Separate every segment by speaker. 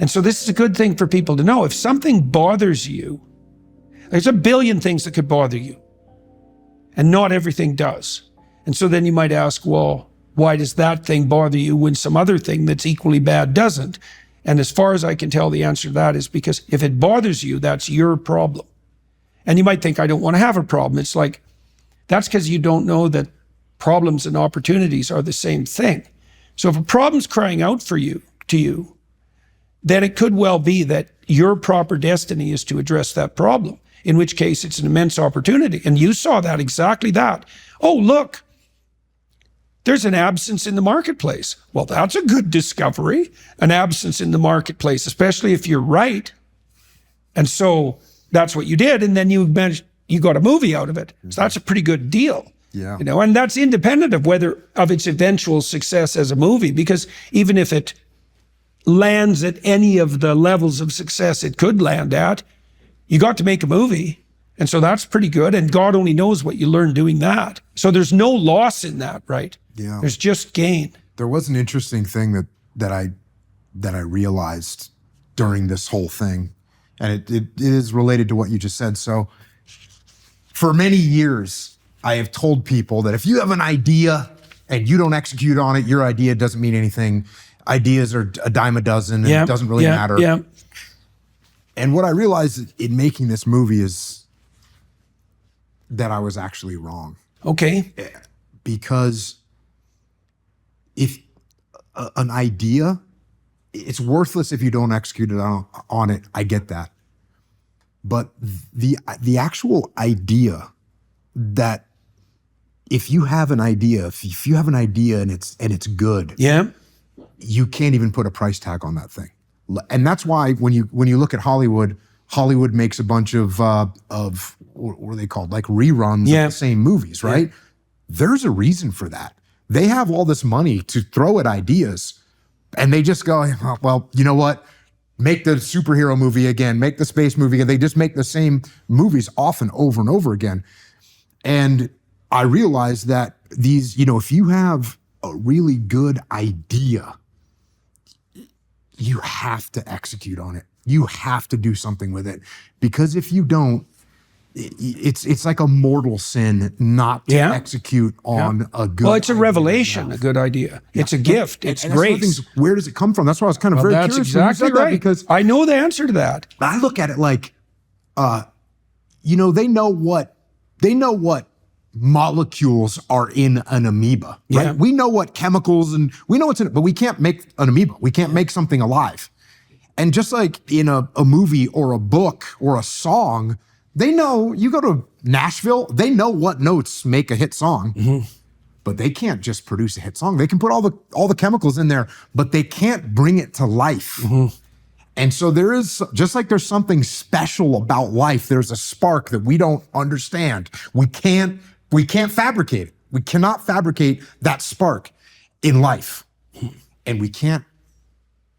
Speaker 1: And so this is a good thing for people to know. If something bothers you, there's a billion things that could bother you, and not everything does. And so then you might ask, well, why does that thing bother you when some other thing that's equally bad doesn't? And as far as I can tell, the answer to that is because if it bothers you, that's your problem. And you might think, I don't want to have a problem. It's like, that's because you don't know that problems and opportunities are the same thing. So if a problem's crying out to you, then it could well be that your proper destiny is to address that problem, in which case it's an immense opportunity. And you saw that, exactly that. Oh, look, there's an absence in the marketplace. Well, that's a good discovery, an absence in the marketplace, especially if you're right. And so that's what you did. And then you got a movie out of it. So that's a pretty good deal.
Speaker 2: Yeah.
Speaker 1: You know, and that's independent of its eventual success as a movie, because even if it lands at any of the levels of success it could land at, you got to make a movie. And so that's pretty good. And God only knows what you learn doing that. So there's no loss in that, right?
Speaker 2: Yeah.
Speaker 1: There's just gain.
Speaker 2: There was an interesting thing that I realized during this whole thing, and it is related to what you just said. So for many years, I have told people that if you have an idea and you don't execute on it, your idea doesn't mean anything. Ideas are a dime a dozen, and it doesn't really matter.
Speaker 1: Yeah.
Speaker 2: And what I realized in making this movie is that I was actually wrong.
Speaker 1: Okay.
Speaker 2: Because if an idea, it's worthless if you don't execute it on it. I get that. But the actual idea, that if you have an idea, if you have an idea and it's good, you can't even put a price tag on that thing. And that's why when you look at Hollywood makes a bunch of what are they called? Like reruns of the same movies, right? Yeah. There's a reason for that. They have all this money to throw at ideas, and they just go, well, you know what? Make the superhero movie again, make the space movie again. They just make the same movies often over and over again. And I realized that these, if you have a really good idea, you have to execute on it. You have to do something with it, because if you don't, it's like a mortal sin not to execute on a good idea.
Speaker 1: Well, it's a revelation, a good idea. Yeah. It's a gift. It's grace.
Speaker 2: Where does it come from? That's why I was kind of very curious.
Speaker 1: That's exactly right. Because I know the answer to that.
Speaker 2: I look at it like, they know what molecules are in an amoeba, right? Yeah. We know what chemicals and we know what's in it, but we can't make an amoeba. We can't make something alive. And just like in a movie or a book or a song, they know, you go to Nashville, they know what notes make a hit song, but they can't just produce a hit song. They can put all the chemicals in there, but they can't bring it to life. And so there is, just like there's something special about life, there's a spark that we don't understand. We can't fabricate it. We cannot fabricate that spark in life. And we can't,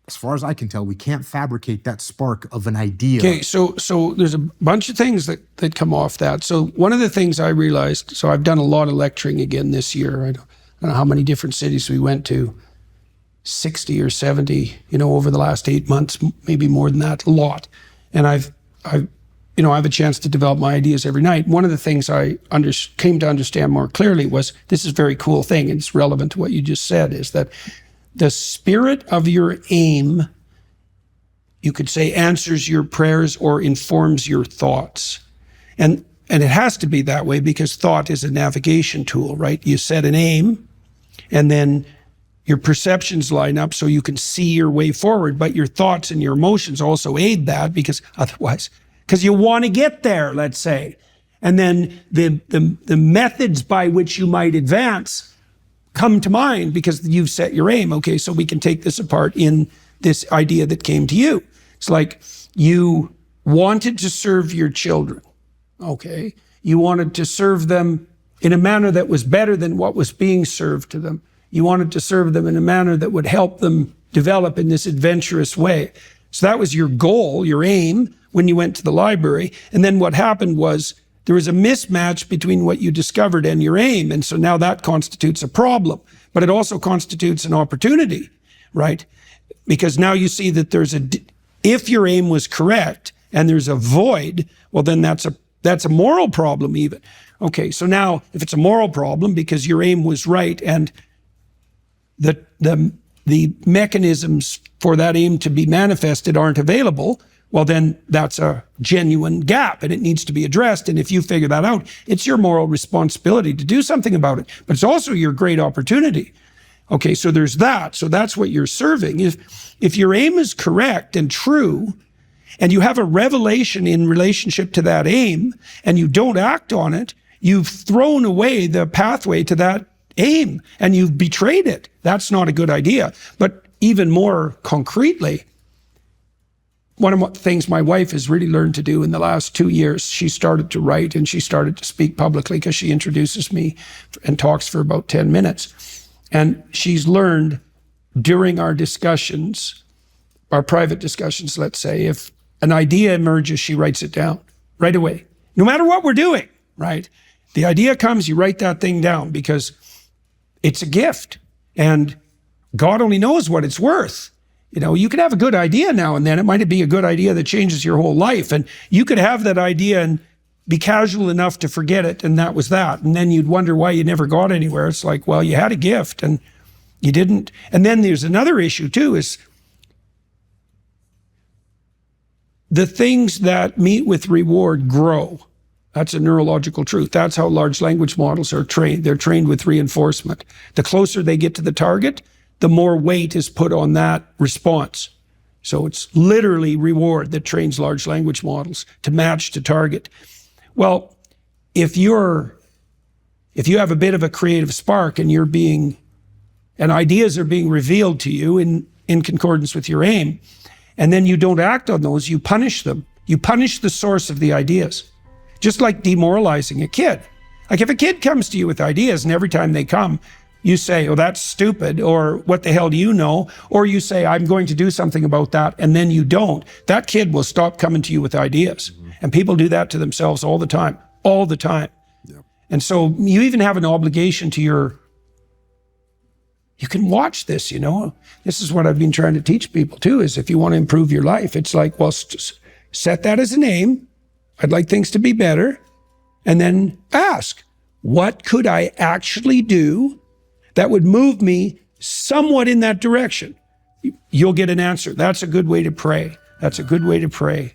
Speaker 2: as far as I can tell, we can't fabricate that spark of an idea.
Speaker 1: Okay, so there's a bunch of things that come off that. So one of the things I realized, so I've done a lot of lecturing again this year. I don't know how many different cities we went to, 60 or 70, over the last 8 months, maybe more than that, a lot. And I have a chance to develop my ideas every night. One of the things I came to understand more clearly was, this is a very cool thing, and it's relevant to what you just said, is that the spirit of your aim, you could say, answers your prayers or informs your thoughts. And it has to be that way, because thought is a navigation tool, right? You set an aim, and then your perceptions line up so you can see your way forward, but your thoughts and your emotions also aid that, because you want to get there, let's say. And then the methods by which you might advance come to mind because you've set your aim. Okay, so we can take this apart in this idea that came to you. It's like you wanted to serve your children. Okay, you wanted to serve them in a manner that was better than what was being served to them. You wanted to serve them in a manner that would help them develop in this adventurous way. So that was your goal, your aim, when you went to the library. And then what happened was there was a mismatch between what you discovered and your aim. And so now that constitutes a problem, but it also constitutes an opportunity, right? Because now you see that there's If your aim was correct and there's a void, well, then that's a moral problem even. Okay, so now if it's a moral problem because your aim was right and the mechanisms for that aim to be manifested aren't available, well, then that's a genuine gap and it needs to be addressed. And if you figure that out, it's your moral responsibility to do something about it. But it's also your great opportunity. Okay, so there's that. So that's what you're serving. If your aim is correct and true, and you have a revelation in relationship to that aim, and you don't act on it, you've thrown away the pathway to that aim, and you've betrayed it. That's not a good idea. But even more concretely, one of the things my wife has really learned to do in the last 2 years, she started to write and she started to speak publicly because she introduces me and talks for about 10 minutes. And she's learned during our discussions, our private discussions, let's say, if an idea emerges, she writes it down right away. No matter what we're doing, right? The idea comes, you write that thing down because it's a gift and God only knows what it's worth. You know, you could have a good idea now and then. It might be a good idea that changes your whole life. And you could have that idea and be casual enough to forget it, and that was that. And then you'd wonder why you never got anywhere. It's like, well, you had a gift and you didn't. And then there's another issue too, is the things that meet with reward grow. That's a neurological truth. That's how large language models are trained. They're trained with reinforcement. The closer they get to the target, the more weight is put on that response. So it's literally reward that trains large language models to match to target. Well, if you have a bit of a creative spark and ideas are being revealed to you in concordance with your aim, and then you don't act on those, you punish them. You punish the source of the ideas. Just like demoralizing a kid. Like if a kid comes to you with ideas and every time they come, you say, oh, that's stupid, or what the hell do you know? Or you say, I'm going to do something about that, and then you don't. That kid will stop coming to you with ideas. Mm-hmm. And people do that to themselves all the time. Yep. And so you even have an obligation to you can watch this, you know. This is what I've been trying to teach people too, is if you want to improve your life, it's like, well, set that as an aim. I'd like things to be better. And then ask, what could I actually do that would move me somewhat in that direction? You'll get an answer. That's a good way to pray. That's a good way to pray.